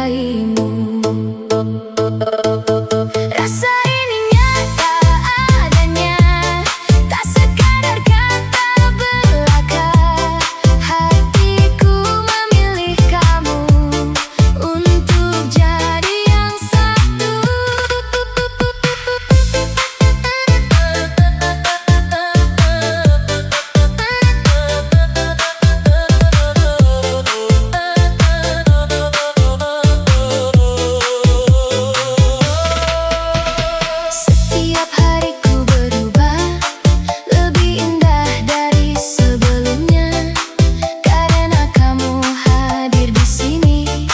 mencintaimu. Rasa ini nyata adanya, tak sekadar kata belaka. Hatiku memilih kamu untuk jadi yang satu. Setiap hariku berubah, lebih indah dari sebelumnya. Karena kamu hadir di sini,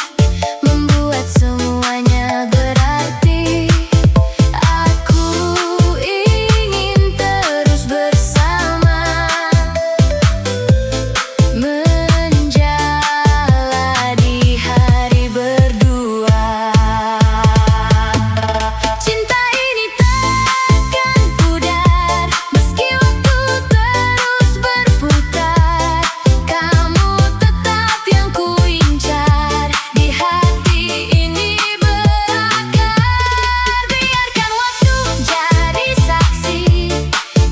membuat semuanya berarti. Aku ingin terus bersama, menjalani hari berdua. Cinta ini takkan pudar, meski waktu terus berputar. Kamu tetap yang kuincar, di hati ini berakar. Biarkan waktu jadi saksi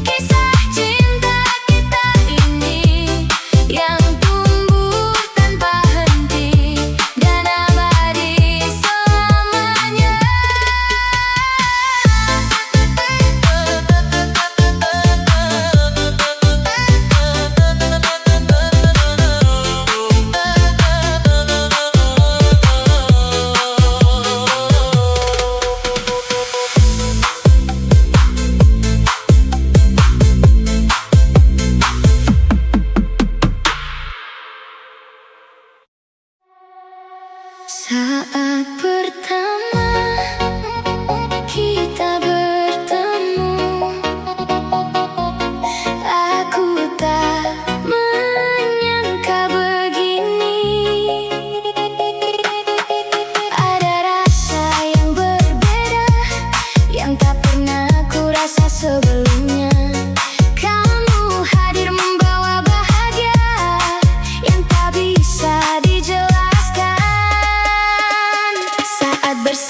kisah cinta kita ini, yang tumbuh tanpa henti dan abadi selamanya. Saat pertama kita bertemu, aku tak menyangka begini. Ada rasa yang berbeda, yang tak pernah ku rasa sebelumnya. Kamu hadir membawa bahagia yang tak bisa dijelaskan. Saat bersama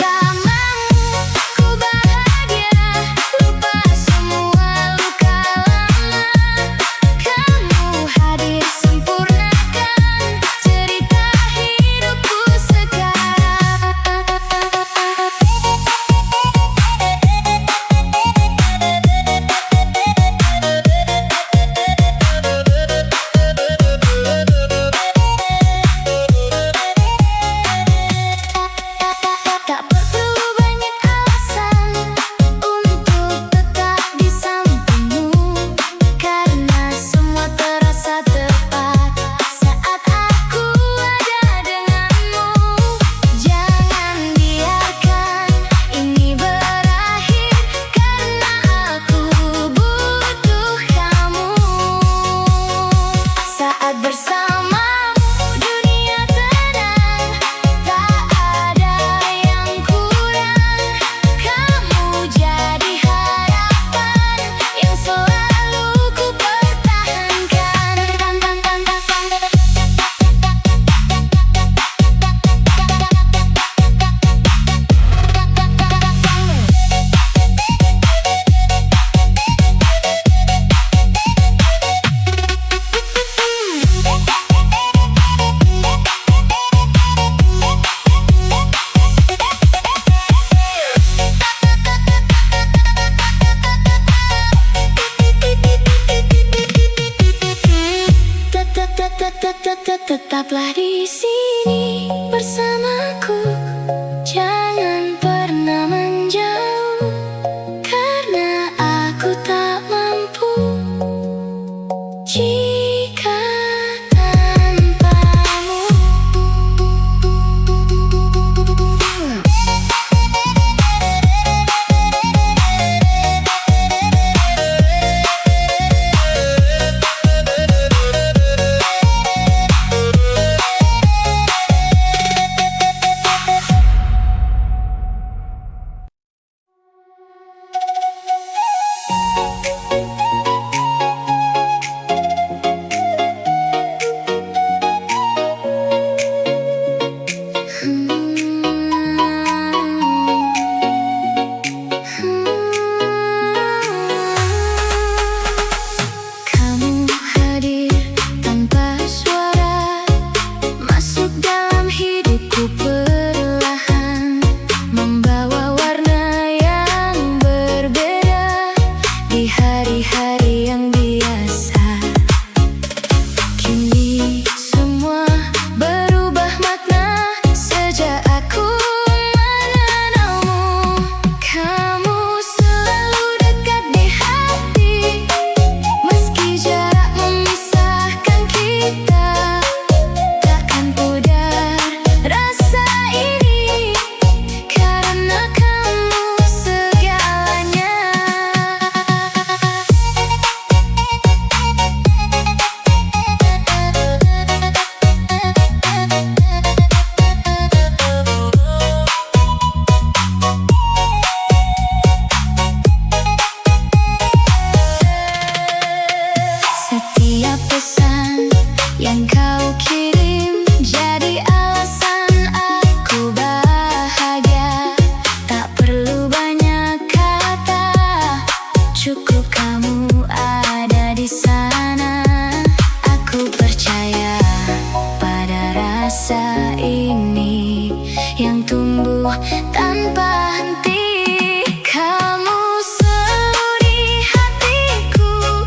tanpa henti. Kamu selalu di hatiku,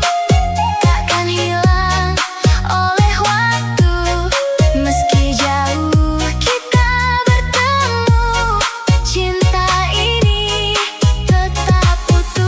takkan hilang oleh waktu. Meski jauh kita bertemu, cinta ini tetap utuh.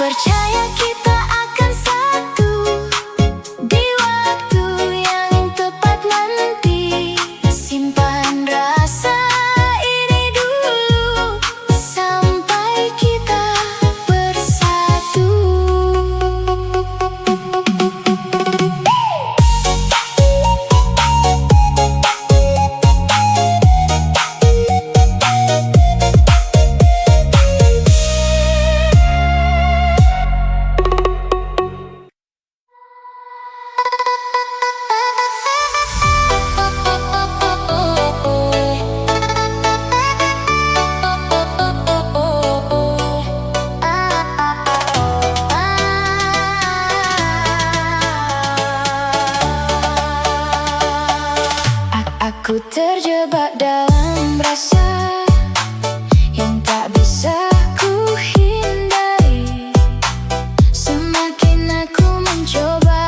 Percaya kita akan satu di waktu yang tepat nanti. Simpan rasa ini dulu sampai kita bersatu. Aku terjebak dalam rasa yang tak bisa ku hindari. Semakin aku mencoba,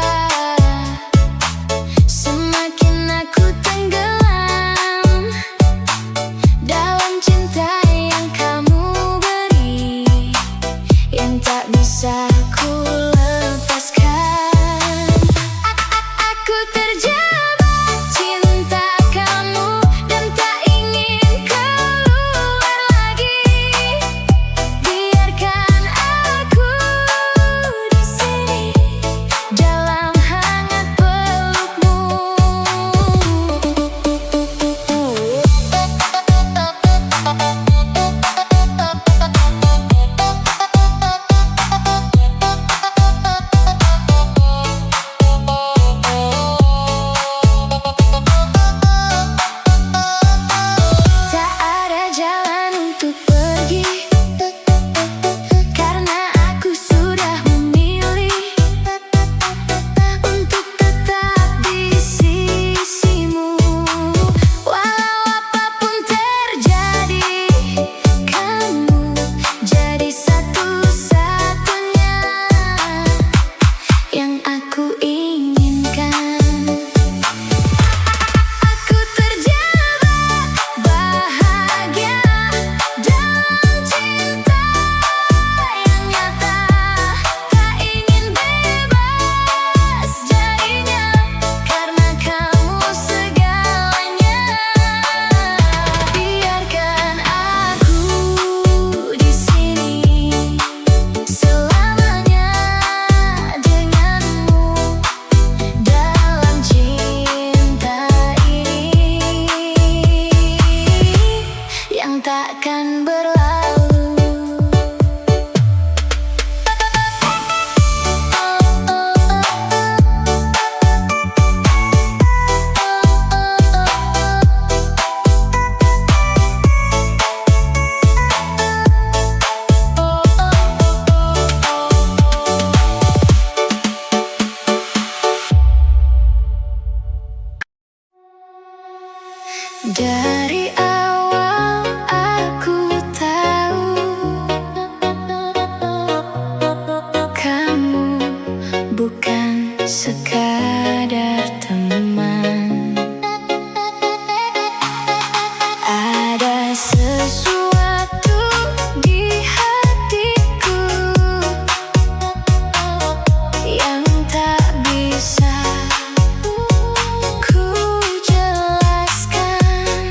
semakin aku tenggelam dalam cinta yang kamu beri, yang tak bisa ku lepaskan. Aku terjebak cinta kamu dan tak ingin keluar lagi. Biarkan aku di sini dalam hangat pelukmu. Tak ada jalan untuk pergi, karena aku sudah memilih untuk tetap di sisimu. Walau apapun terjadi, kamu jadi satu-satunya yang aku inginkan. Aku terjebak bahagia dalam cinta yang nyata, tak ingin bebas darinya, karena kamu segalanya. Biarkan aku di sini selamanya denganmu dalam cinta ini yang takkan berlalu. Dari awal aku tahu kamu bukan sekadar teman. Ada sesuatu di hatiku yang tak bisa ku jelaskan.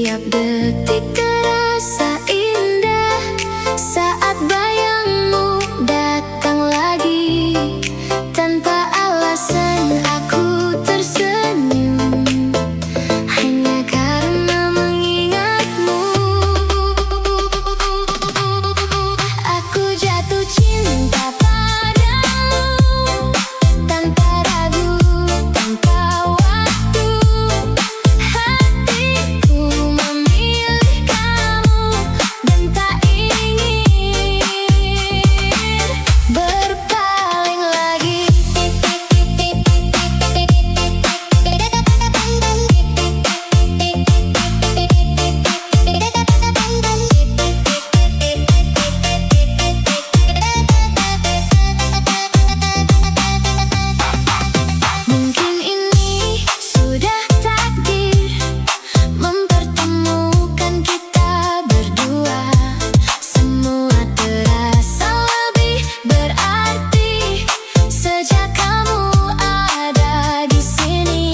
Setiap detik terasa indah saat bayangmu datang lagi. Tanpa alasan aku tersenyum hanya karena mengingatmu. Aku jatuh cinta padamu tanpa ragu, tanpa waktu. Hatiku memilih kamu dan tak ingin berpaling lagi. Mungkin ini sudah takdir mempertemukan kita berdua. Semua terasa lebih berarti sejak kamu ada di sini.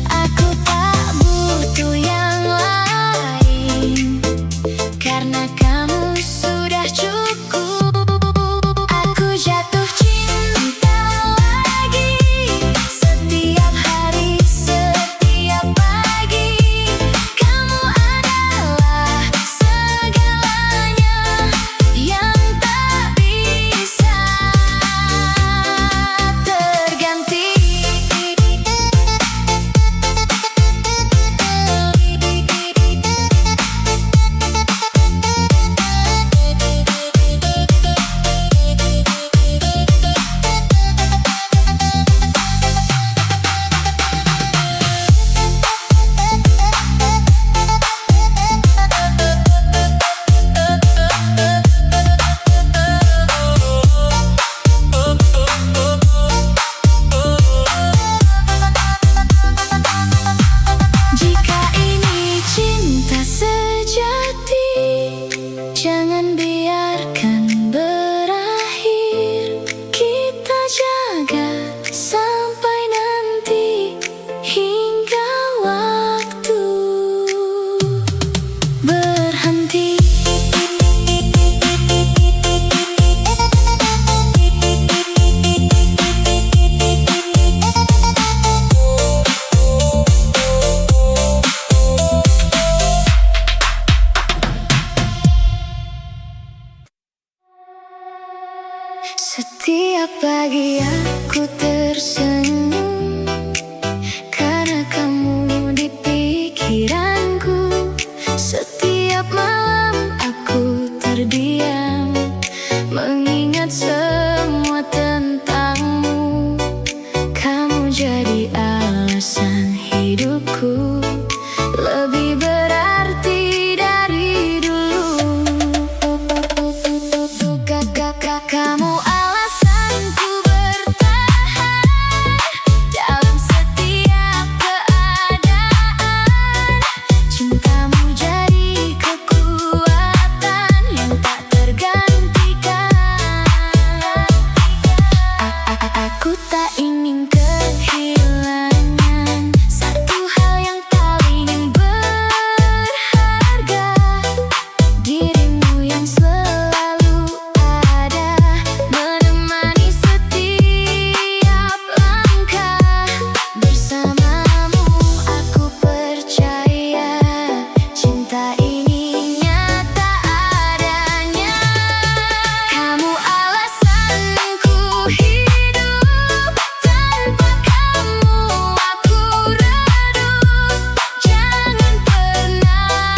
Aku tak butuh yang lain karena kamu sudah cukup. Aku jatuh cinta lagi setiap hari, setiap pagi. Kamu adalah segalanya yang tak bisa terganti. Jika ini cinta sejati, jangan biarkan berakhir. Kita jaga sampai nanti hingga waktu berhenti. Setiap pagi aku tersenyum karena kamu di pikiranku. Setiap malam aku terdiam mengingat semua tentangmu. Kamu jadi alasan hidupku lebih berarti dari dulu. Kamu alasanku bertahan dalam setiap keadaan. Cintamu jadi kekuatan yang tak tergantikan. Aku tak ingin kehilangan satu hal yang paling berharga, dirimu yang selalu ada menemani setiap langkah. Bersamamu aku percaya cinta ini nyata adanya. Kamu alasanku hidup, tanpa kamu aku redup. Jangan pernah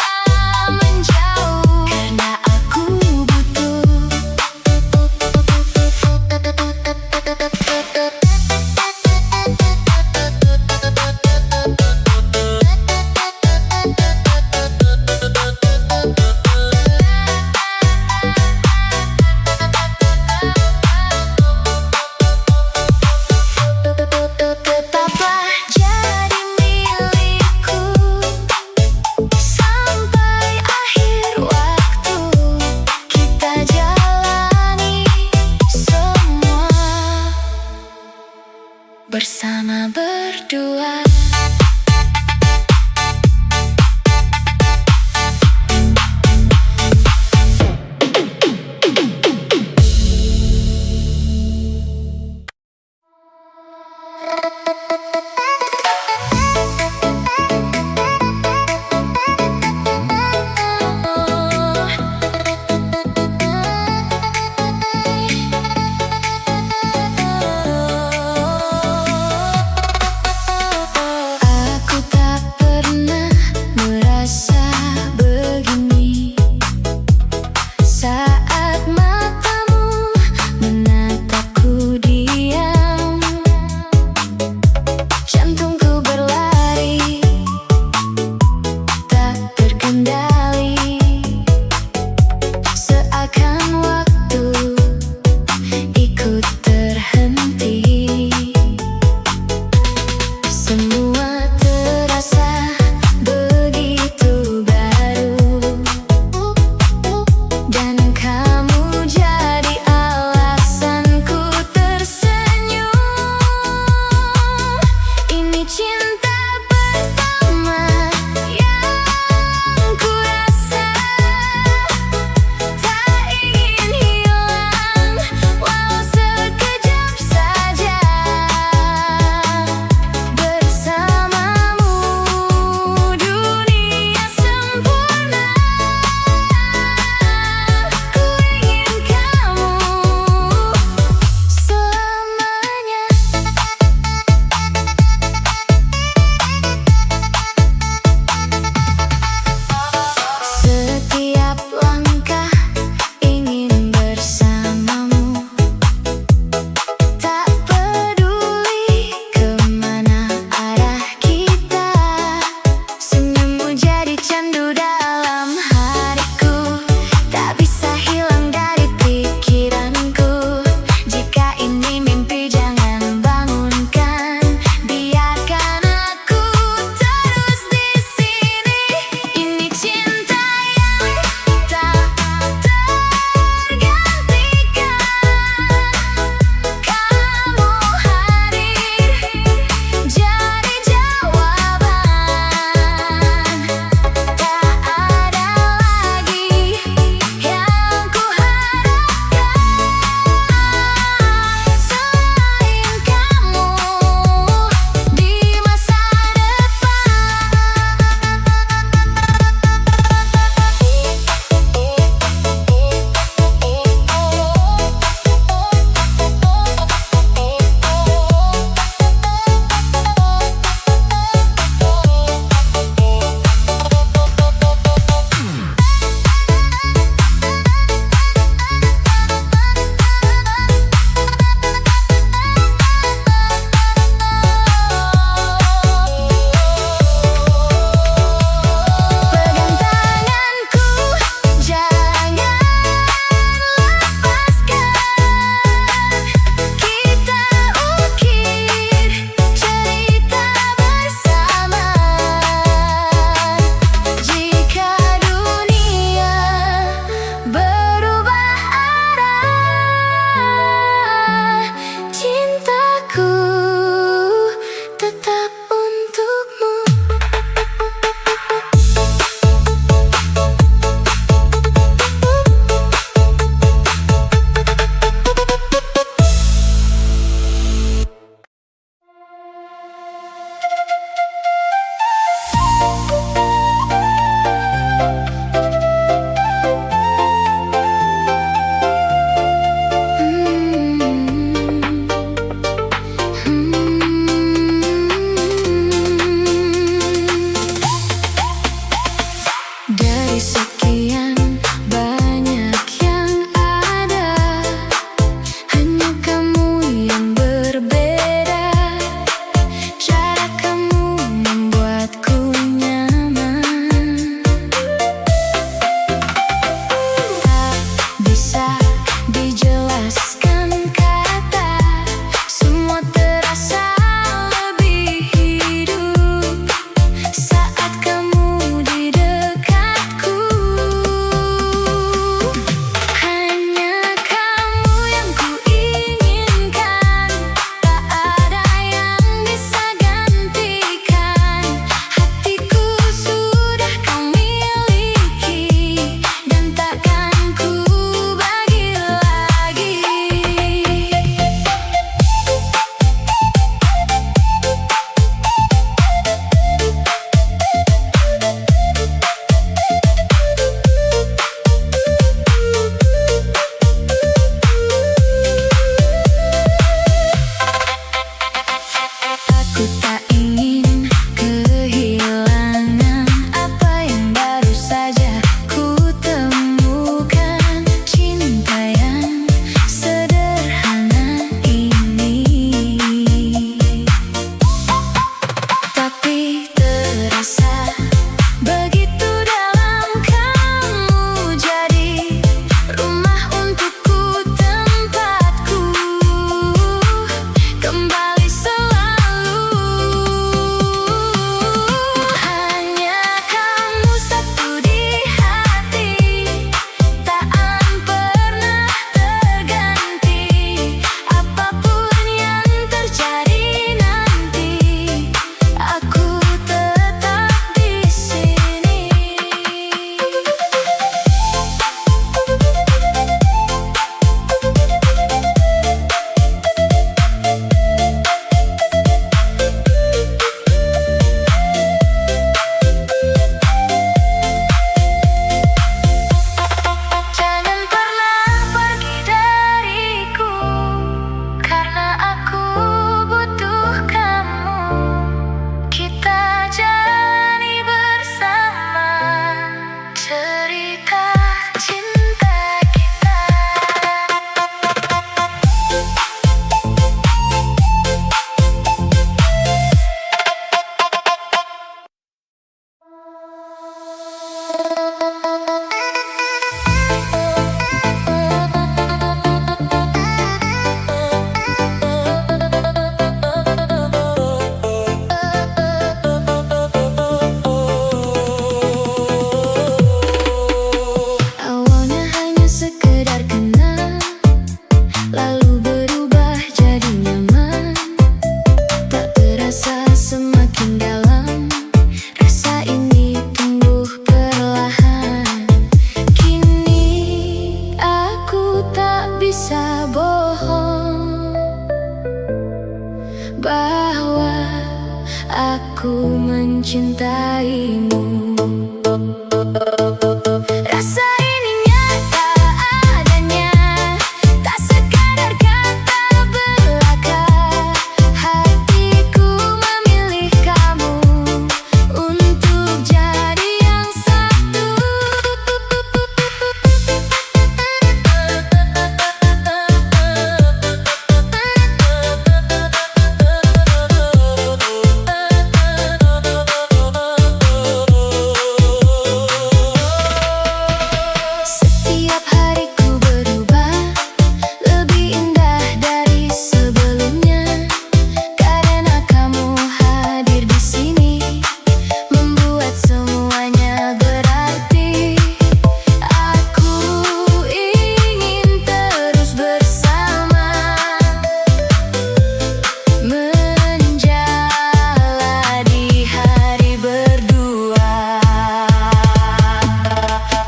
menjauh karena aku butuh. Tetaplah jadi milikku sampai akhir waktu. Kita jalani semua bersama berdua. aku mencintaimu. Rasa ini nyata adanya, tak sekadar kata belaka. Hatiku memilih kamu untuk jadi yang satu. Setiap hariku berubah lebih indah dari sebelumnya, karena kamu hadir di sini membuat semuanya berarti. Aku ingin terus bersama, menjalani hari berdua.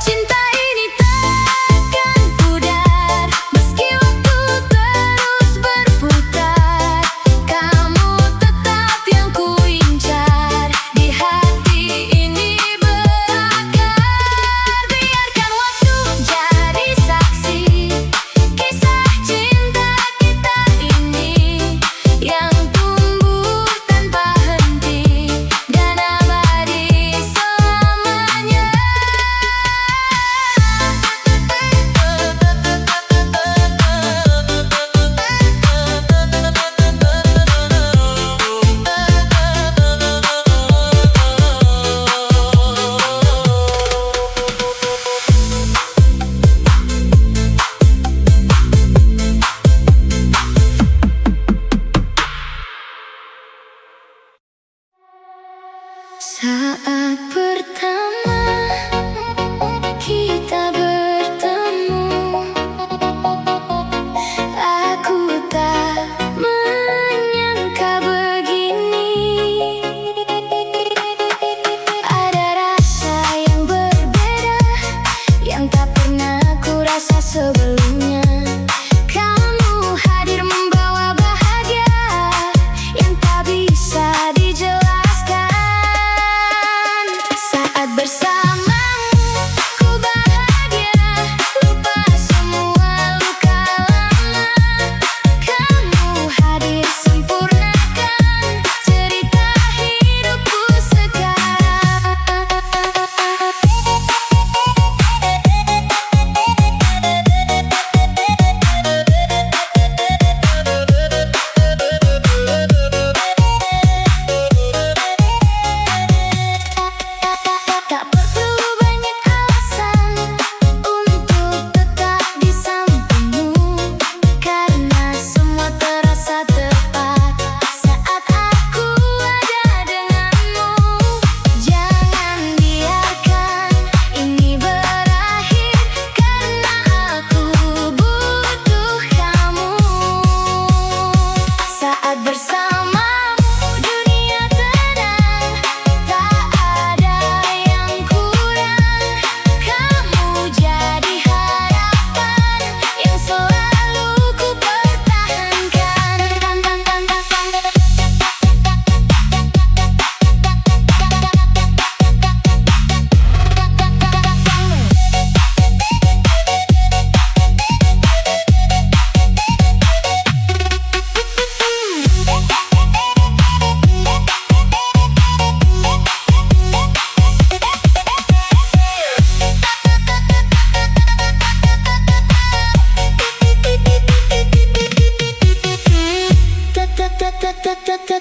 Cinta ini takkan pudar meski waktu terus berputar. Kamu tetap yang ku incar, di hati ini berakar. Biarkan waktu jadi saksi kisah cinta kita ini yang tumbuh tanpa henti dan abadi selamanya. Saat pertama kita bertemu, aku tak menyangka begini. Ada rasa yang berbeda yang tak pernah ku rasa sebelumnya. Kamu hadir membawa bahagia yang tak bisa dijelaskan. Saat bersamamu ku bahagia, lupa semua luka lama. Kamu hadir sempurnakan cerita hidupku sekarang. Tak perlu banyak alasan untuk tetap di sampingmu, karena semua terasa tepat saat aku ada denganmu. Jangan biarkan ini berakhir, karena aku butuh kamu. Saat bersamamu dunia tenang, tak ada yang kurang. Kamu jadi harapan yang selalu ku pertahankan.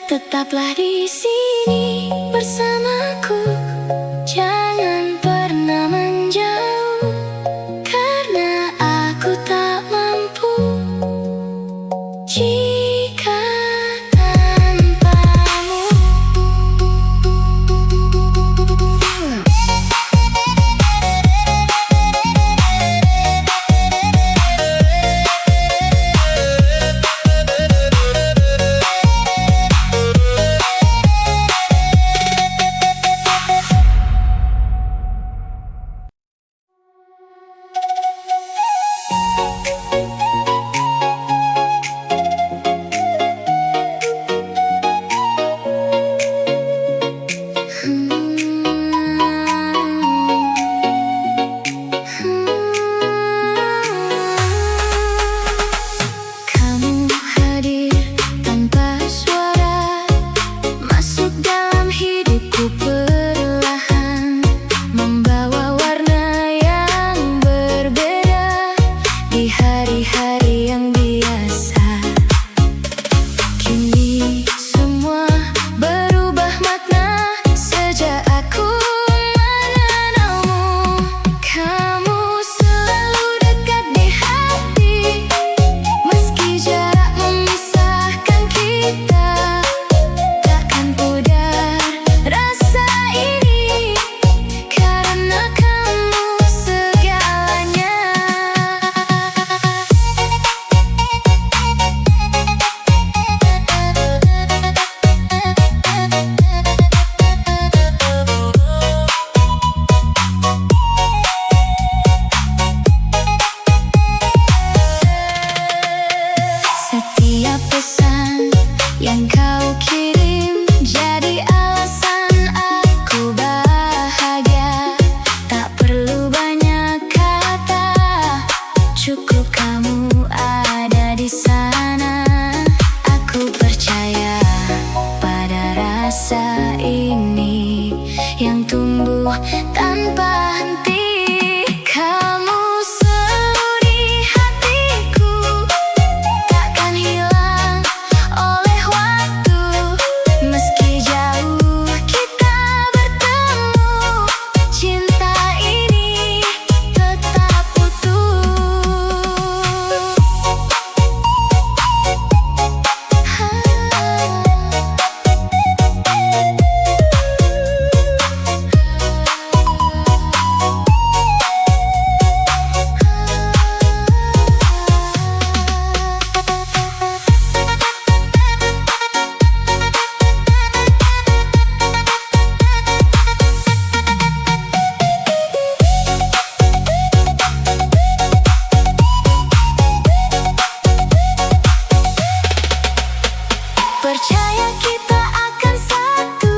Tetaplah di sini bersamaku, jangan pernah menjauh, karena aku tak mampu jika tanpamu. yang kau kirim jadi alasan aku bahagia. Tak perlu banyak kata, cukup kamu ada di sana. Aku percaya pada rasa ini yang tumbuh tanpa henti. Kamu selalu di hatiku, takkan hilang oleh waktu. Meski jauh kita bertemu, cinta ini tetap utuh. Percaya kita akan satu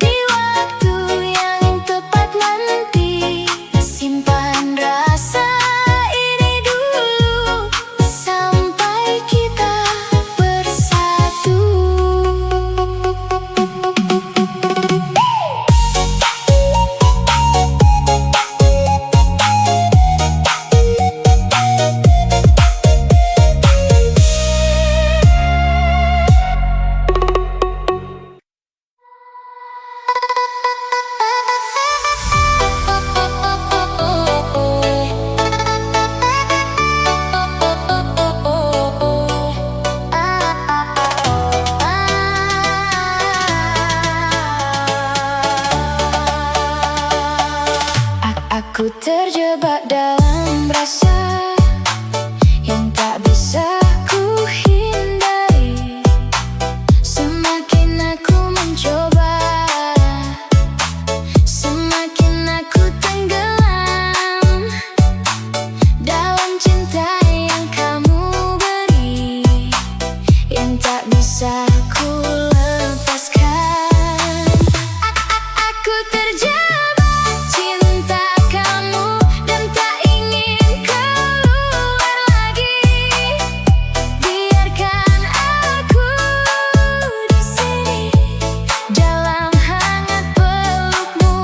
di waktu yang tepat nanti. Simpan rasa ini dulu sampai kita bersatu. Aku terjebak dalam rasa yang tak bisa ku hindari. Semakin aku mencoba, semakin aku tenggelam dalam cinta yang kamu beri, yang tak bisa ku lepaskan. Aku terjebak cinta kamu dan tak ingin keluar lagi. Biarkan aku di sini dalam hangat pelukmu.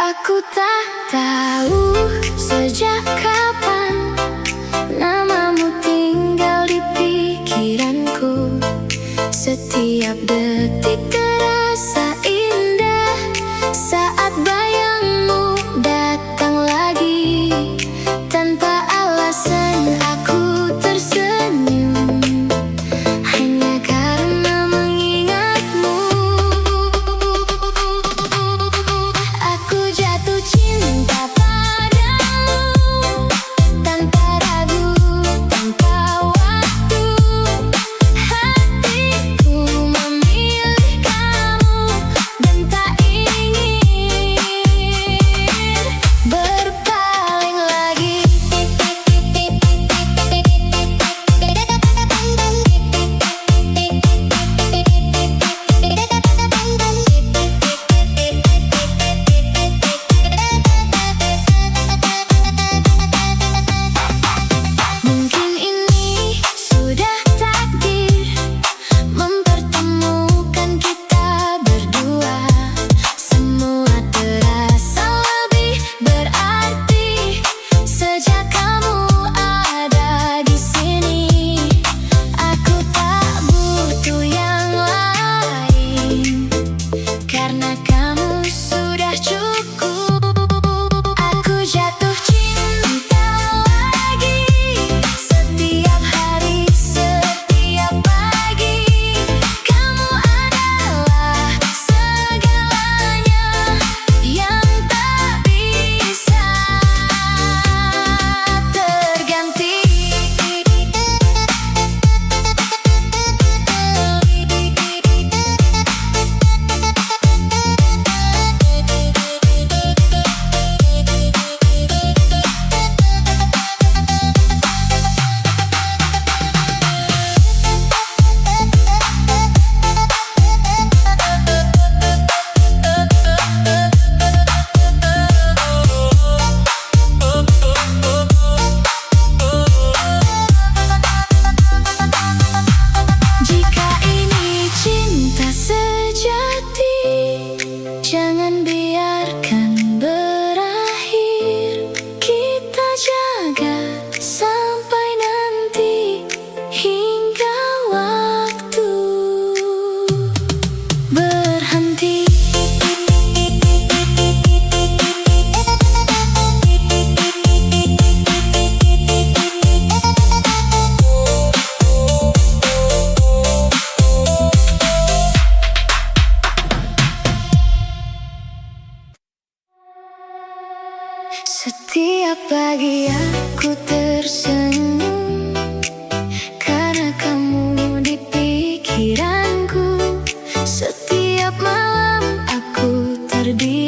Aku tak tahu sejak kapan namamu tinggal di pikiranku. Setiap detik terasa indah saat bayangmu datang lagi. Tanpa alasan aku tersenyum hanya karena mengingatmu. Aku jatuh cinta padamu tanpa ragu, tanpa waktu. Hatiku memilih kamu dan tak ingin berpaling lagi. Mungkin ini sudah takdir mempertemukan kita berdua. Semua terasa lebih berarti sejak kamu ada di sini. Aku tak butuh yang lain karena kamu sudah cukup. Aku jatuh cinta lagi setiap hari, setiap pagi. Kamu adalah segalanya yang tak bisa terganti. Jika ini cinta sejati, jangan biarkan berakhir. Kita jaga sampai nanti hingga waktu berhenti. Setiap pagi aku tersenyum karena kamu di pikiranku. Setiap malam aku terdiam